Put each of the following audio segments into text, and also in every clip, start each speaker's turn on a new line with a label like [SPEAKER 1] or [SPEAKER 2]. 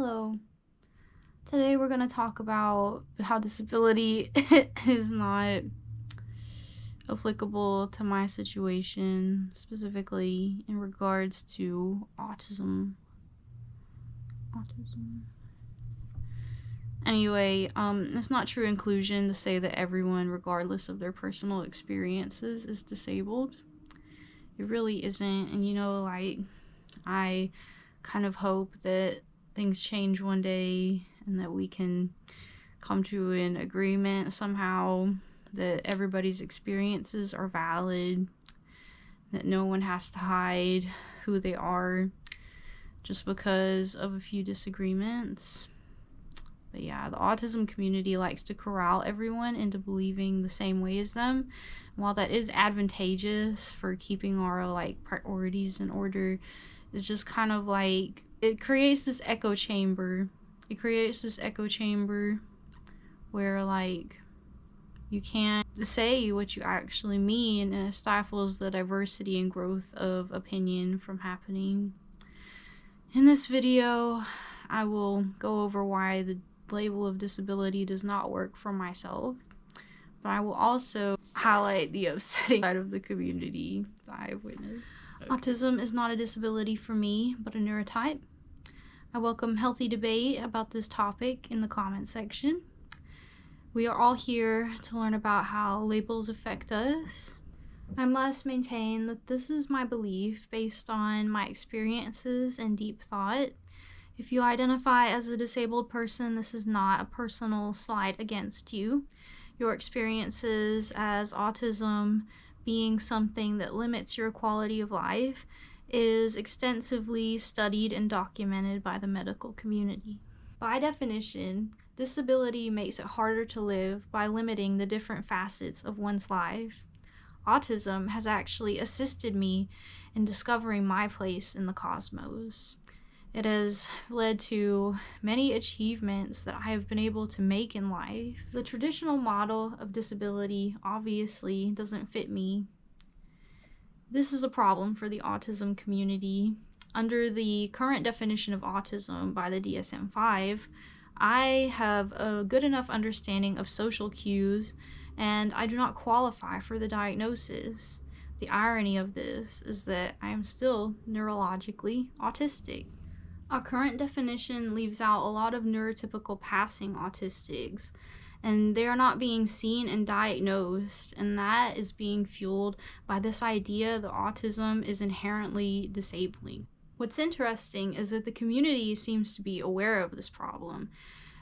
[SPEAKER 1] Hello. Today we're going to talk about how disability is not applicable to my situation, specifically in regards to autism. Anyway, it's not true inclusion to say that everyone, regardless of their personal experiences, is disabled. It really isn't. And I kind of hope that things change one day and that we can come to an agreement somehow that everybody's experiences are valid, that no one has to hide who they are just because of a few disagreements. But yeah, the autism community likes to corral everyone into believing the same way as them. While that is advantageous for keeping our priorities in order, it's just kind of like it creates this echo chamber. Where you can't say what you actually mean, and it stifles the diversity and growth of opinion from happening. In this video, I will go over why the label of disability does not work for myself, but I will also highlight the upsetting side of the community that I've witnessed. Autism is not a disability for me, but a neurotype. I welcome healthy debate about this topic in the comment section. We are all here to learn about how labels affect us. I must maintain that this is my belief based on my experiences and deep thought. If you identify as a disabled person, this is not a personal slight against you. Your experiences as autism being something that limits your quality of life is extensively studied and documented by the medical community. By definition, disability makes it harder to live by limiting the different facets of one's life. Autism has actually assisted me in discovering my place in the cosmos. It has led to many achievements that I have been able to make in life. The traditional model of disability obviously doesn't fit me. This is a problem for the autism community. Under the current definition of autism by the DSM-5, I have a good enough understanding of social cues, and I do not qualify for the diagnosis. The irony of this is that I am still neurologically autistic. Our current definition leaves out a lot of neurotypical passing autistics, and they are not being seen and diagnosed, and that is being fueled by this idea that autism is inherently disabling. What's interesting is that the community seems to be aware of this problem.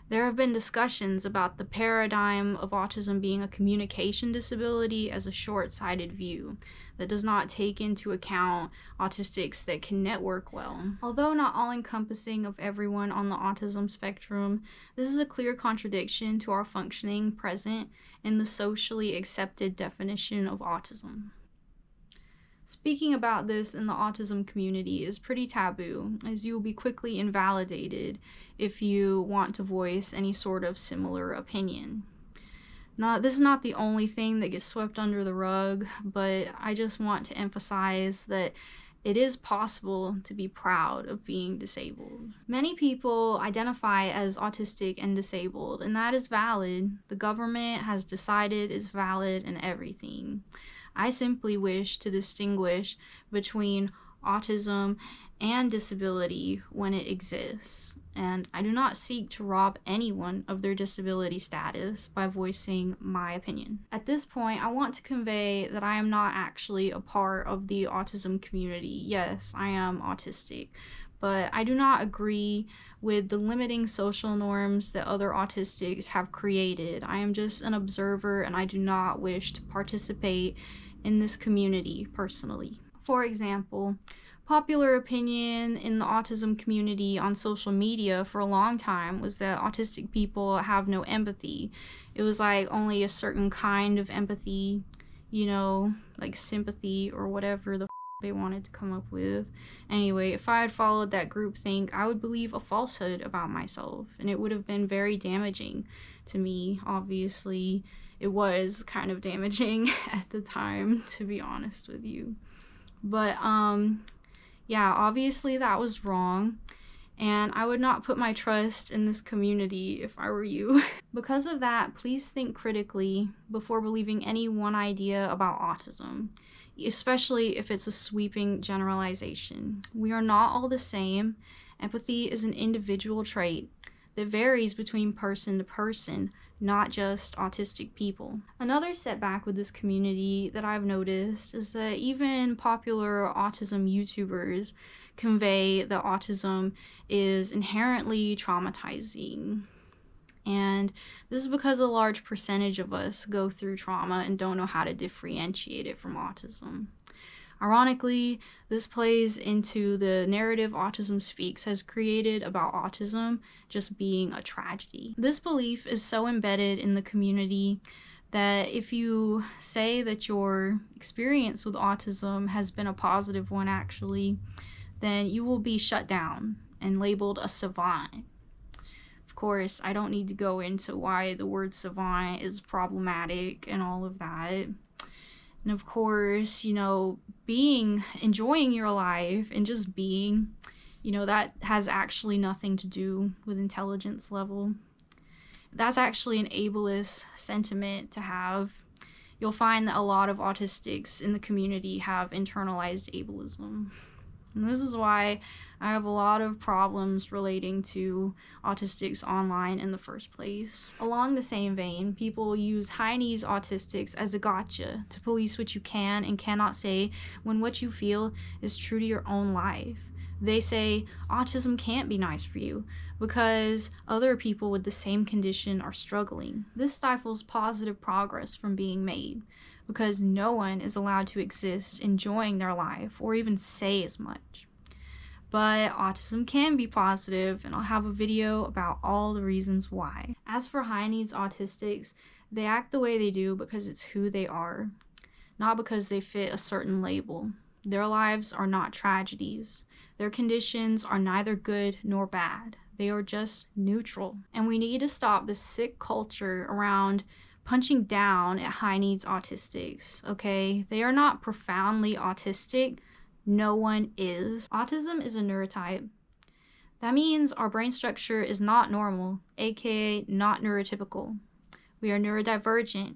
[SPEAKER 1] There have been discussions about the paradigm of autism being a communication disability as a short-sighted view that does not take into account autistics that can network well. Although not all-encompassing of everyone on the autism spectrum, this is a clear contradiction to our functioning present in the socially accepted definition of autism. Speaking about this in the autism community is pretty taboo, as you will be quickly invalidated if you want to voice any sort of similar opinion. Now, this is not the only thing that gets swept under the rug, but I just want to emphasize that it is possible to be proud of being disabled. Many people identify as autistic and disabled, and that is valid. The government has decided it's valid and everything. I simply wish to distinguish between autism and disability when it exists, and I do not seek to rob anyone of their disability status by voicing my opinion. At this point, I want to convey that I am not actually a part of the autism community. Yes, I am autistic, but I do not agree with the limiting social norms that other autistics have created. I am just an observer, and I do not wish to participate in this community personally. For example, popular opinion in the autism community on social media for a long time was that autistic people have no empathy. It was like only a certain kind of empathy, like sympathy or whatever the they wanted to come up with. Anyway, if I had followed that groupthink, I would believe a falsehood about myself, and it would have been very damaging to me. Obviously, it was kind of damaging at the time, to be honest with you. But yeah, obviously that was wrong, And I would not put my trust in this community if I were you. Because of that, please think critically before believing any one idea about autism, especially if it's a sweeping generalization. We are not all the same. Empathy is an individual trait that varies between person to person, not just autistic people. Another setback with this community that I've noticed is that even popular autism YouTubers convey that autism is inherently traumatizing. And this is because a large percentage of us go through trauma and don't know how to differentiate it from autism. Ironically, this plays into the narrative Autism Speaks has created about autism just being a tragedy. This belief is so embedded in the community that if you say that your experience with autism has been a positive one actually, then you will be shut down and labeled a savant. Of course, I don't need to go into why the word savant is problematic and all of that. And of course, enjoying your life and just being, that has actually nothing to do with intelligence level. That's actually an ableist sentiment to have. You'll find that a lot of autistics in the community have internalized ableism. And this is why I have a lot of problems relating to autistics online in the first place. Along the same vein, people use high-needs autistics as a gotcha to police what you can and cannot say when what you feel is true to your own life. They say autism can't be nice for you because other people with the same condition are struggling. This stifles positive progress from being made because no one is allowed to exist enjoying their life or even say as much. But autism can be positive, and I'll have a video about all the reasons why. As for high needs autistics, they act the way they do because it's who they are, not because they fit a certain label. Their lives are not tragedies. Their conditions are neither good nor bad. They are just neutral. And we need to stop this sick culture around punching down at high needs autistics, okay? They are not profoundly autistic. No one is. Autism is a neurotype. That means our brain structure is not normal, aka not neurotypical. We are neurodivergent.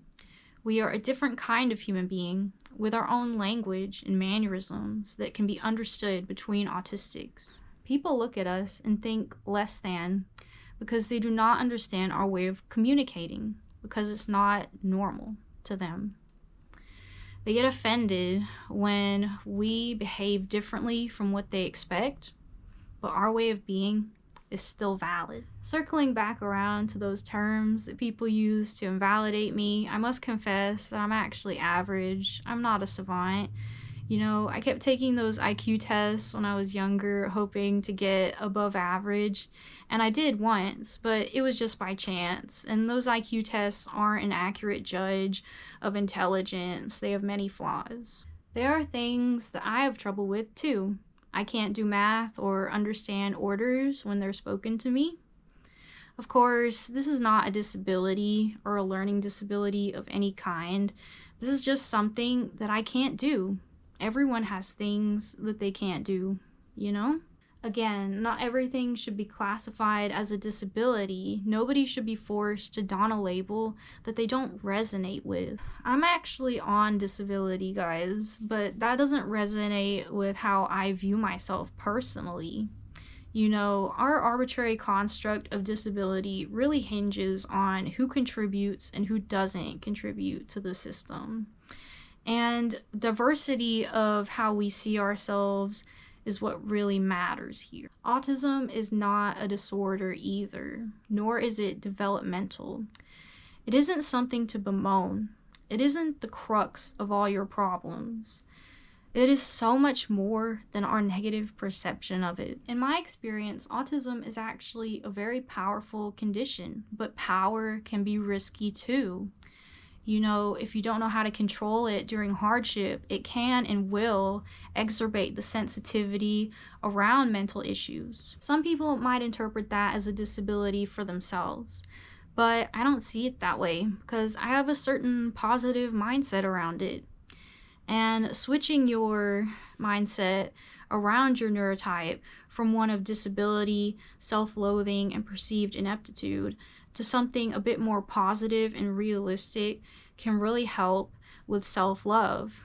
[SPEAKER 1] We are a different kind of human being with our own language and mannerisms that can be understood between autistics. People look at us and think less than because they do not understand our way of communicating, because it's not normal to them. They get offended when we behave differently from what they expect, but our way of being is still valid. Circling back around to those terms that people use to invalidate me, I must confess that I'm actually average. I'm not a savant. I kept taking those IQ tests when I was younger, hoping to get above average, and I did once, but it was just by chance, and those IQ tests aren't an accurate judge of intelligence. They have many flaws. There are things that I have trouble with too. I can't do math or understand orders when they're spoken to me. Of course, this is not a disability or a learning disability of any kind. This is just something that I can't do. Everyone has things that they can't do, Again, not everything should be classified as a disability. Nobody should be forced to don a label that they don't resonate with. I'm actually on disability, guys, but that doesn't resonate with how I view myself personally. Our arbitrary construct of disability really hinges on who contributes and who doesn't contribute to the system. And diversity of how we see ourselves is what really matters here. Autism is not a disorder either, nor is it developmental. It isn't something to bemoan. It isn't the crux of all your problems. It is so much more than our negative perception of it. In my experience, autism is actually a very powerful condition, but power can be risky too. If you don't know how to control it during hardship, it can and will exacerbate the sensitivity around mental issues. Some people might interpret that as a disability for themselves, but I don't see it that way because I have a certain positive mindset around it. And switching your mindset around your neurotype from one of disability, self-loathing, and perceived ineptitude to something a bit more positive and realistic can really help with self-love.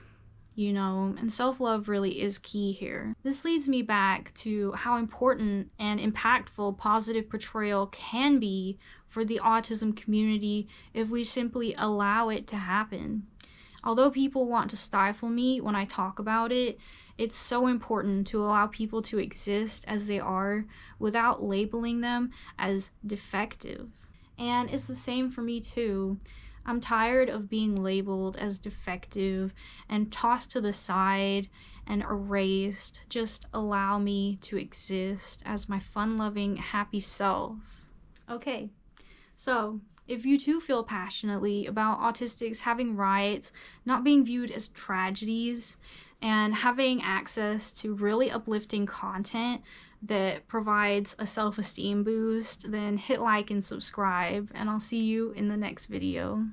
[SPEAKER 1] And self-love really is key here. This leads me back to how important and impactful positive portrayal can be for the autism community if we simply allow it to happen. Although people want to stifle me when I talk about it, it's so important to allow people to exist as they are without labeling them as defective. And it's the same for me too. I'm tired of being labeled as defective and tossed to the side and erased. Just allow me to exist as my fun-loving, happy self. Okay, so if you too feel passionately about autistics having rights, not being viewed as tragedies, and having access to really uplifting content that provides a self-esteem boost, then hit like and subscribe, and I'll see you in the next video.